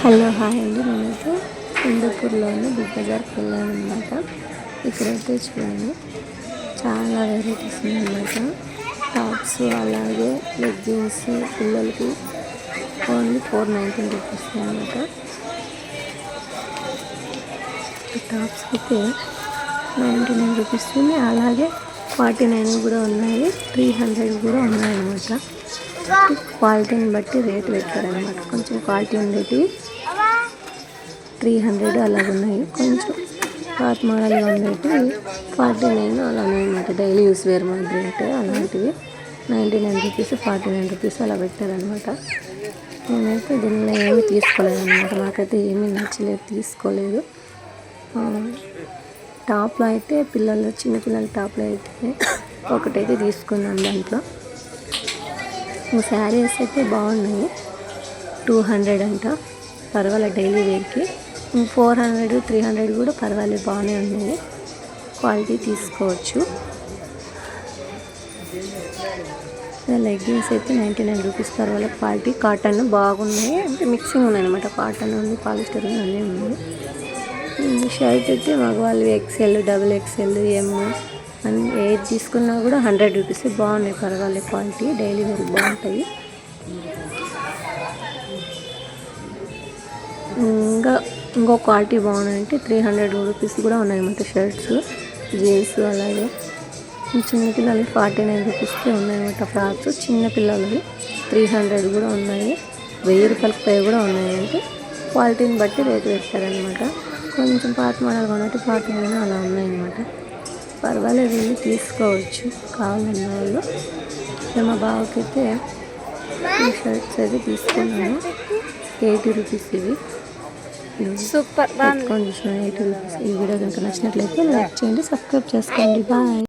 Hello hi అండి, నేనైతే హిందూపూర్లోని big బజార్కి వెళ్ళాను అనమాట. ఇక్కడైతే చూడండి చాలా వెరైటీస్ ఉన్నాయన్నమాట. టాప్స్ అలాగే లెగ్గిన్స్ పిల్లలకి ఓన్లీ 419 రూపీస్ అనమాట. టాప్స్ అయితే 99 రూపీస్ ఉన్నాయి, అలాగే 49 కూడా ఉన్నాయి, 300 కూడా ఉన్నాయన్నమాట. క్వాలిటీని బట్టి రేట్ పెట్టారనమాట. కొంచెం క్వాలిటీ ఉండేవి 300 అలాగ ఉన్నాయి, కొంచెం పాత మోడల్గా ఉండేవి 49 అలా ఉన్నాయన్నమాట. డైలీ యూస్ వేర్ మాదిరి అంటే అలాంటివి 99 రూపీస్ 49 రూపీస్ అలా పెట్టారనమాట. నేనైతే దీనిలో ఏమీ తీసుకోలేదన్నమాట. నాకైతే ఏమీ నచ్చలేదు, తీసుకోలేదు. టాప్లో అయితే చిన్నపిల్లల టాప్లో అయితే ఒకటైతే తీసుకున్నాను. దాంట్లో శారీస్ అయితే బాగున్నాయి, 200 అంట, పర్వాలేదు డైలీ వేర్కి. 400 300 కూడా పర్వాలేదు, బాగానే ఉన్నాయి, క్వాలిటీ తీసుకోవచ్చు. లెగ్గిన్స్ అయితే 99 రూపీస్, పర్వాలేదు క్వాలిటీ. కాటన్ బాగున్నాయి, అంటే మిక్సింగ్ ఉన్నాయి అనమాట. కాటన్ ఉంది, పాలిస్టర్ ఉంది, అన్నీ ఉన్నాయి. షర్ట్ అయితే మగవాళ్ళు XL, XXL, M అని ఏది తీసుకున్నా కూడా 100 రూపీస్, బాగున్నాయి, పర్వాలేదు క్వాలిటీ, డైలీ వేర్ బాగుంటాయి. ఇంకో క్వాలిటీ బాగున్నాయంటే 300 రూపీస్ కూడా ఉన్నాయన్నమాట. షర్ట్స్, జీన్స్, అలాగే చిన్నపిల్లలకి 49 రూపీస్కే ఉన్నాయన్నమాట. ఫ్రాక్స్ చిన్నపిల్లలవి 300 కూడా ఉన్నాయి, 1000 రూపాయలకి పై కూడా ఉన్నాయి. అంటే క్వాలిటీని బట్టి రేటు పెట్టారనమాట. కొంచెం పాత మోడల్గా ఉన్నట్టు 49 అలా ఉన్నాయన్నమాట. పర్వాలేదు, వెళ్ళి తీసుకోవచ్చు కావాలన్న వాళ్ళు. మా బావకి అయితే ఈ షర్ట్స్ అయితే తీసుకున్నాను, 80 రూపీస్. ఇవి సూపర్, 80 రూపీస్. ఈ వీడియో కనుక నచ్చినట్లయితే లైక్ చేయండి, సబ్స్క్రైబ్ చేసుకోండి. బాయ్.